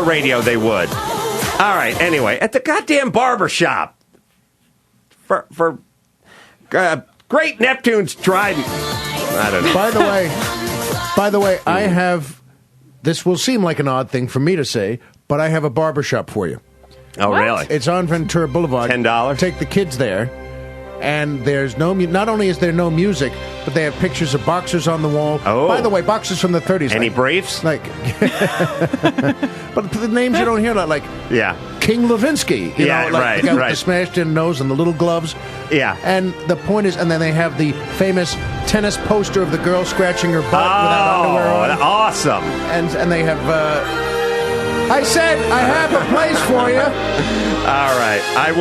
radio they would. All right, anyway, at the goddamn barber shop. For Great Neptune's Trident. I don't know. By the way, I have, this will seem like an odd thing for me to say, but I have a barber shop for you. Oh, what? Really? It's on Ventura Boulevard. $10? Take the kids there. And there's not only is there no music, but they have pictures of boxers on the wall. Oh. By the way, boxers from the 30s. Any briefs? But the names you don't hear, like King Levinsky. You know, like the guy with the smashed-in nose and the little gloves. Yeah. And the point is, and then they have the famous tennis poster of the girl scratching her butt without underwear on. Awesome. And they have... I said I have a place for you. All right, I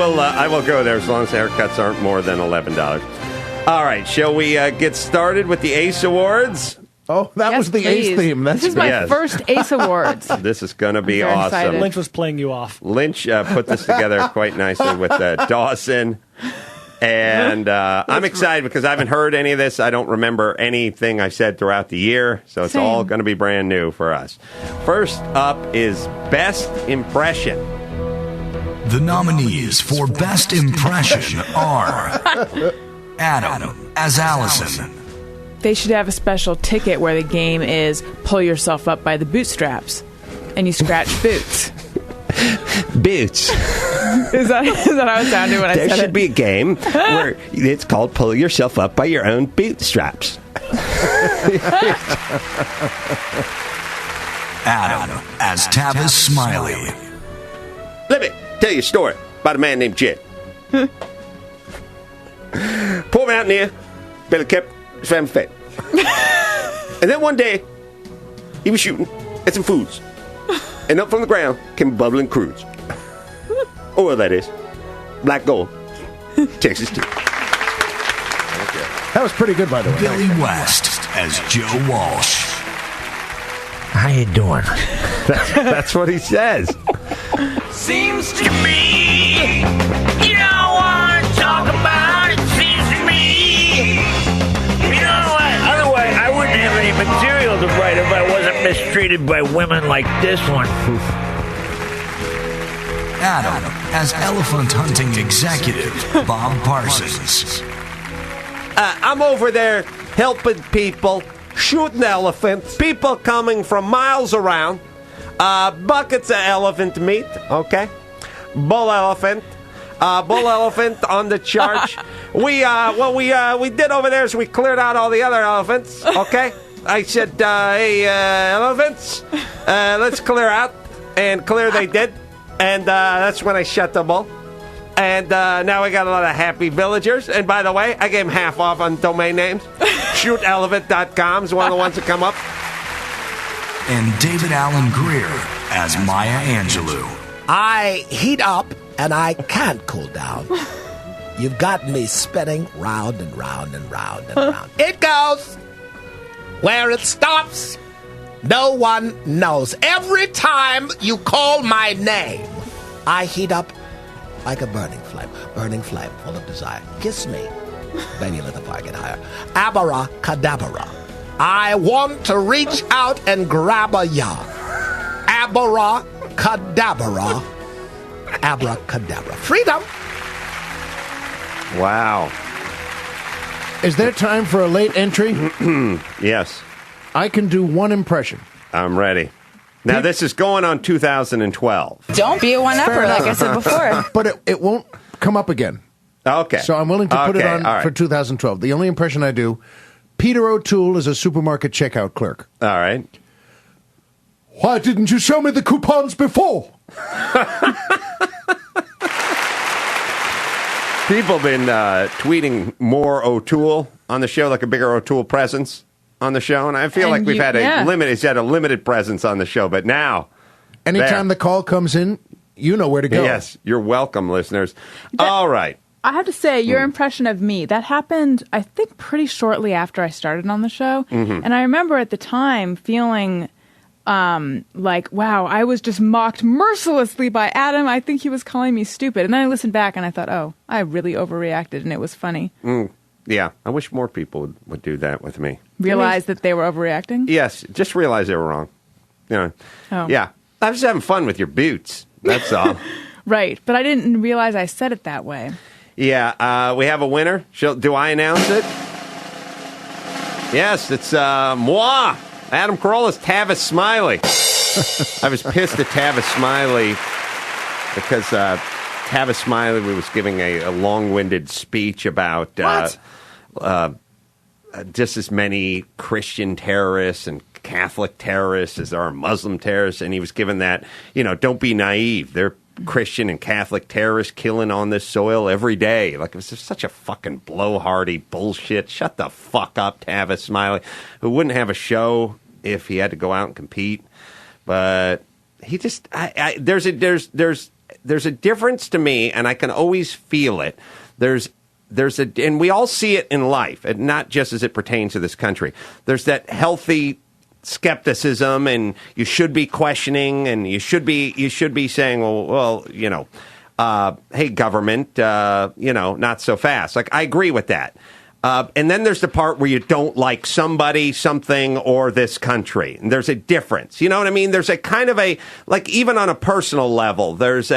will go there as long as the haircuts aren't more than $11. All right, shall we get started with the Ace Awards? Oh, that was the Ace theme. This is my first Ace Awards. This is going to be awesome. Excited. Lynch was playing you off. Lynch put this together quite nicely with Dawson. And I'm excited because I haven't heard any of this. I don't remember anything I said throughout the year, so it's all going to be brand new for us. First up is Best Impression. The nominees for Best Impression are Adam as Allison. They should have a special ticket where the game is pull yourself up by the bootstraps, and you scratch boots. Boots. Is that how it sounded when I said it? There should be a game where it's called Pull Yourself Up by Your Own Bootstraps. Adam as Tavis Smiley. Let me tell you a story about a man named Jed. Poor mountaineer, Billy kept his family fed. And then one day, he was shooting at some foods. And up from the ground came a bubbling cruise. Oil, that is. Black gold. Texas tea. That was pretty good, by the way. Billy West as Joe Walsh. How you doing? That's what he says. Seems to me you don't want to talk about it. Seems to me you know what? Otherwise, I wouldn't have any material to write if I wasn't mistreated by women like this one. Adam as elephant hunting executive Bob Parsons. I'm over there helping people, shooting elephants, people coming from miles around, buckets of elephant meat, okay? Bull elephant on the charge. What we did over there is we cleared out all the other elephants, okay? I said, hey, elephants, let's clear out, and clear they did. And that's when I shut the bull. And now we got a lot of happy villagers. And by the way, I gave them half off on domain names. ShootElephant.com is one of the ones that come up. And David Allen Greer as Maya Angelou. I heat up and I can't cool down. You've got me spinning round and round and round and round. It goes. Where it stops, no one knows. Every time you call my name, I heat up like a burning flame full of desire. Kiss me. Baby, let the fire get higher. Abracadabra. I want to reach out and grab a ya. Abracadabra. Abracadabra. Freedom. Wow. Is there time for a late entry? Yes. I can do one impression. I'm ready. Now, this is going on 2012. Don't be a one-upper, like I said before. But it won't come up again. Okay. So I'm willing to put it on for 2012. The only impression I do, Peter O'Toole is a supermarket checkout clerk. All right. Why didn't you show me the coupons before? People have been tweeting more O'Toole on the show, like a bigger O'Toole presence on the show, and I feel like we've had a limited presence on the show, but now, anytime the call comes in, you know where to go. Yes, you're welcome, listeners. All right. I have to say, your impression of me, that happened, I think, pretty shortly after I started on the show, and I remember at the time feeling like, wow, I was just mocked mercilessly by Adam. I think he was calling me stupid, and then I listened back and I thought, oh, I really overreacted, and it was funny. Yeah, I wish more people would do that with me. Realize that they were overreacting? Yes, just realize they were wrong. You know. Oh. Yeah. I'm just having fun with your boots. That's all. Right, but I didn't realize I said it that way. Yeah, we have a winner. Do I announce it? Yes, it's moi. Adam Carolla's Tavis Smiley. I was pissed at Tavis Smiley because Tavis Smiley was giving a long-winded speech about just as many Christian terrorists and Catholic terrorists as there are Muslim terrorists, and he was given that, don't be naive. They're Christian and Catholic terrorists killing on this soil every day. Like, it was just such a fucking blowhardy bullshit. Shut the fuck up, Tavis Smiley, who wouldn't have a show if he had to go out and compete. But he just, there's a difference to me, and I can always feel it. And we all see it in life, and not just as it pertains to this country. There's that healthy skepticism, and you should be questioning, and you should be saying, well, hey, government, not so fast. Like, I agree with that. And then there's the part where you don't like somebody, something, or this country. And there's a difference. You know what I mean? There's a kind of even on a personal level, there's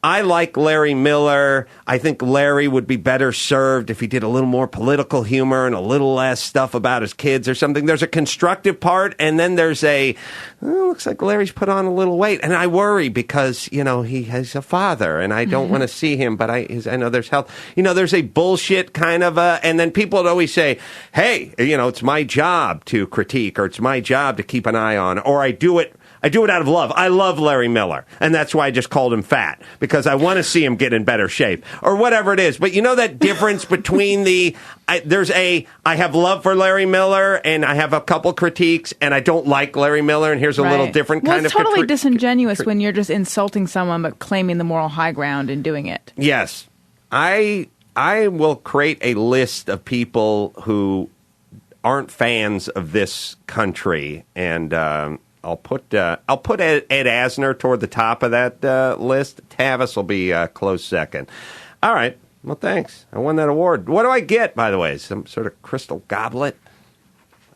I like Larry Miller. I think Larry would be better served if he did a little more political humor and a little less stuff about his kids or something. There's a constructive part, and then there's looks like Larry's put on a little weight. And I worry because, he has a father, and I don't want to see him, but I know there's health. There's a bullshit kind of and then people would always say, hey, it's my job to critique, or it's my job to keep an eye on, or I do it out of love. I love Larry Miller, and that's why I just called him fat, because I want to see him get in better shape, or whatever it is. But that difference between I have love for Larry Miller, and I have a couple critiques, and I don't like Larry Miller, and here's a little different kind of... Well, it's totally disingenuous when you're just insulting someone but claiming the moral high ground and doing it. Yes. I will create a list of people who aren't fans of this country, and... I'll put Ed Asner toward the top of that list. Tavis will be close second. All right. Well, thanks. I won that award. What do I get, by the way? Some sort of crystal goblet?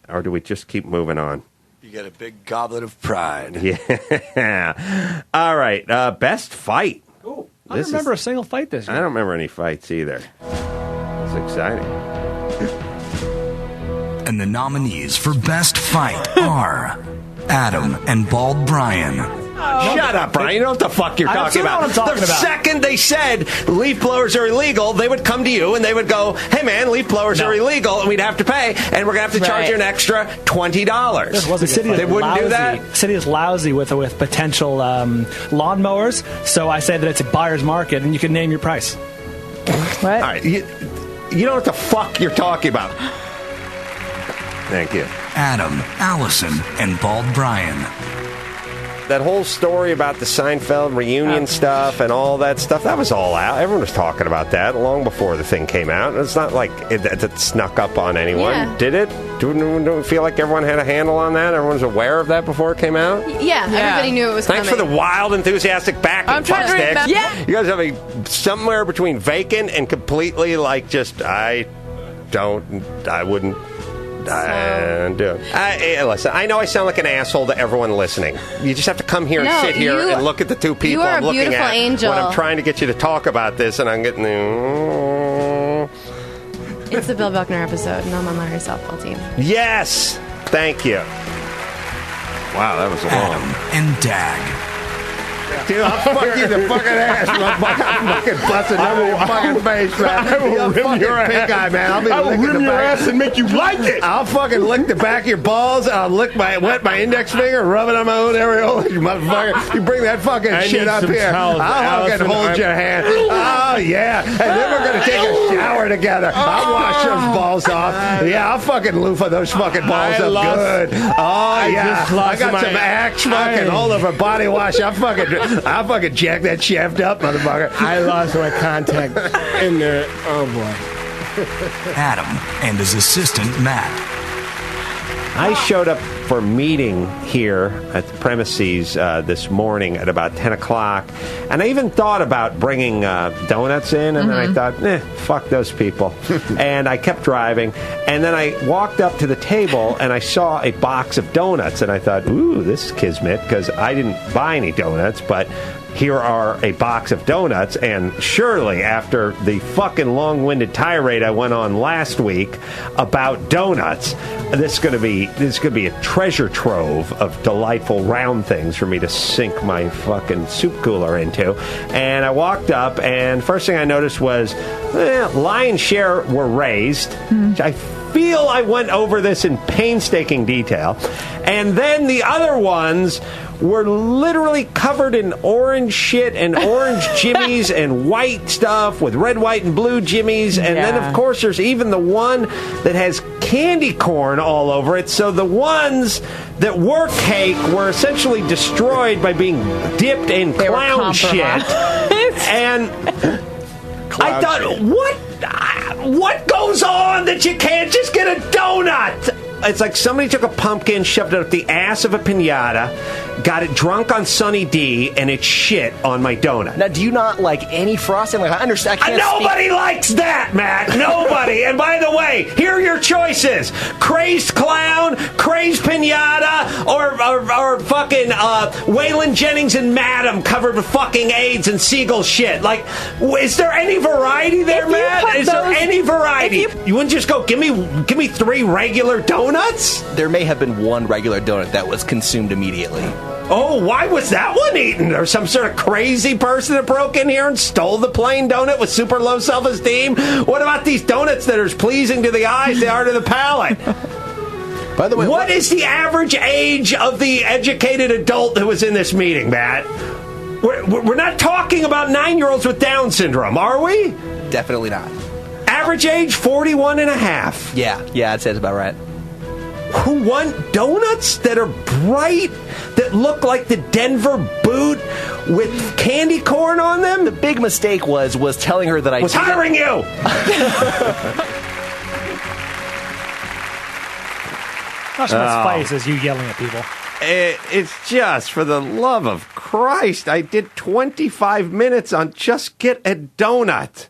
Or do we just keep moving on? You get a big goblet of pride. Yeah. All right. Best fight. Ooh, I don't remember a single fight this year. I don't remember any fights either. It's exciting. And the nominees for Best Fight are... Adam and Bald Brian. Shut up, Brian. You know what the fuck you're talking about. The second they said leaf blowers are illegal, they would come to you and they would go, hey, man, leaf blowers are illegal, and we'd have to pay, and we're going to have to charge you an extra $20. The city they wouldn't do that? The city is lousy with potential lawnmowers, so I say that it's a buyer's market, and you can name your price. What? All right. You know what the fuck you're talking about. Thank you. Adam, Allison, and Bald Brian. That whole story about the Seinfeld reunion stuff and all that stuff, that was all out. Everyone was talking about that long before the thing came out. It's not like it snuck up on anyone. Yeah. Did it? Do we feel like everyone had a handle on that? Everyone was aware of that before it came out? Yeah, everybody knew it was Thanks coming. for the wild, enthusiastic backing, I'm trying to read that. Yeah. You guys have somewhere between vacant and completely listen, I know I sound like an asshole to everyone listening. You just have to come here and sit here and look at the two people I'm looking at angel. when I'm trying to get you to talk about this, and I'm getting It's the Bill Buckner episode, and I'm on Larry's softball team. Yes! Thank you. Wow, that was long. Adam and Dag. Dude, I'll fuck you in the fucking ass. I'll fucking bust it over your fucking face, man. I will rim your pink eye, man. I will rim your ass and make you like it. I'll fucking lick the back of your balls. I'll wet my index finger, rub it on my own areola. You motherfucker. You bring that fucking shit up here. I'll fucking hold your hand. Oh, yeah. And then we're going to take a shower together. I'll wash those balls off. Yeah, I'll fucking loofah those fucking balls up good. Oh, yeah. I got some Axe fucking all over body wash. I'll fucking jack that shaft up, motherfucker. I lost my contact in there. Oh, boy. Adam and his assistant, Matt. I showed up for a meeting here at the premises this morning at about 10 o'clock. And I even thought about bringing donuts in, and then I thought, fuck those people. And I kept driving. And then I walked up to the table, and I saw a box of donuts. And I thought, ooh, this is kismet, because I didn't buy any donuts, but here are a box of donuts, and surely after the fucking long-winded tirade I went on last week about donuts, this is going to be a treasure trove of delightful round things for me to sink my fucking soup cooler into. And I walked up, and first thing I noticed was lion's share were raised, which I feel I went over this in painstaking detail, and then the other ones were literally covered in orange shit and orange jimmies and white stuff with red, white, and blue jimmies. And then, of course, there's even the one that has candy corn all over it. So the ones that were cake were essentially destroyed by being dipped in clown shit. And I thought, what goes on that you can't just get a donut? It's like somebody took a pumpkin, shoved it up the ass of a piñata, got it drunk on Sunny D, and it shit on my donut. Now, do you not like any frosting? Like, I understand. Nobody likes that, Matt. Nobody. And by the way, here are your choices: crazed clown, crazed piñata, or fucking Waylon Jennings and Madam covered with fucking AIDS and seagull shit. Like, is there any variety there, Matt? Is there any variety? You wouldn't just go give me 3 regular donuts? There may have been one regular donut that was consumed immediately. Oh, why was that one eaten? Or some sort of crazy person that broke in here and stole the plain donut with super low self-esteem? What about these donuts that are as pleasing to the eyes they are to the palate? By the way, what is the average age of the educated adult who was in this meeting, Matt? We're not talking about 9-year-olds with Down syndrome, are we? Definitely not. Average age, 41 and a half. Yeah, I'd say it's about right. Who want donuts that are bright, that look like the Denver boot with candy corn on them? The big mistake was telling her that I was hiring you. Not so much spice as you yelling at people. It's just, for the love of Christ, I did 25 minutes on just get a donut.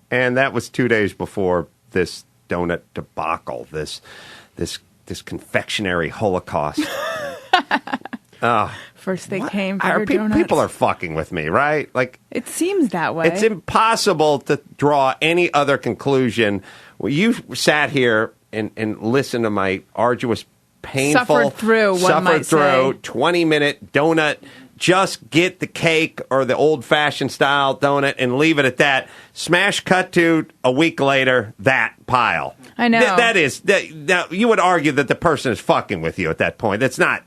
And that was 2 days before this donut debacle, this confectionery holocaust. First they came for your donuts. People are fucking with me, right? Like, it seems that way. It's impossible to draw any other conclusion. Well, you sat here and listened to my arduous, painful, suffered through 20-minute donut. Just get the cake or the old-fashioned style donut and leave it at that. Smash cut to a week later, that pile. I know. Now, you would argue that the person is fucking with you at that point. This is not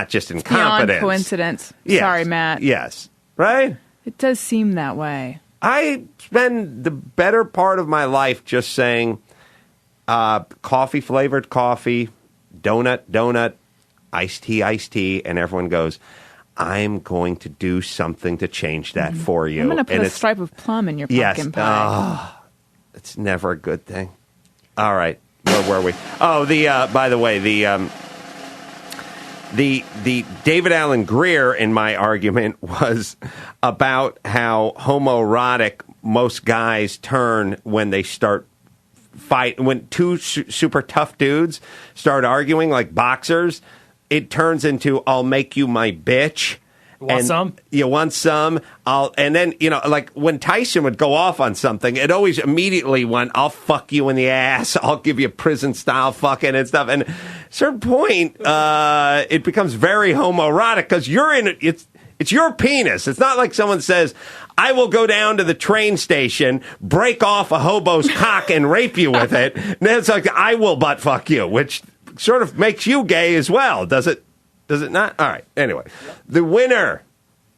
just incompetence. Beyond coincidence. Yes. Sorry, Matt. Yes. Right? It does seem that way. I spend the better part of my life just saying coffee-flavored coffee, donut, iced tea, and everyone goes, I'm going to do something to change that for you. I'm going to put a stripe of plum in your pumpkin pie. It's never a good thing. All right. Where were we? Oh, by the way, the David Alan Grier in my argument was about how homoerotic most guys turn when they start fight. When two super tough dudes start arguing like boxers, it turns into, I'll make you my bitch. Want some? You want some? And then, like when Tyson would go off on something, it always immediately went, I'll fuck you in the ass. I'll give you prison style fucking and stuff. And at a certain point, it becomes very homoerotic because you're in it. It's your penis. It's not like someone says, I will go down to the train station, break off a hobo's cock and rape you with it. And then it's like, I will butt fuck you, which sort of makes you gay as well, does it? Does it not? All right. Anyway, the winner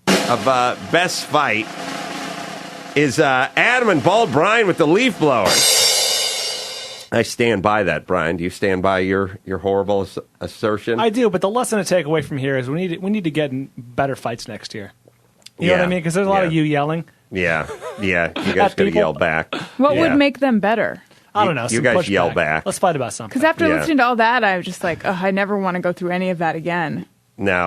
of Best Fight is Adam and Bald Brian with the leaf blower. I stand by that, Brian. Do you stand by your horrible assertion? I do, but the lesson to take away from here is we need to get in better fights next year. You know what I mean? Because there's a lot of you yelling. Yeah. You guys got to yell back. What would make them better? I don't know. You some guys yell pushback. back. Let's fight about something. Because after Yeah. listening to all that, I was just like, I never want to go through any of that again. No.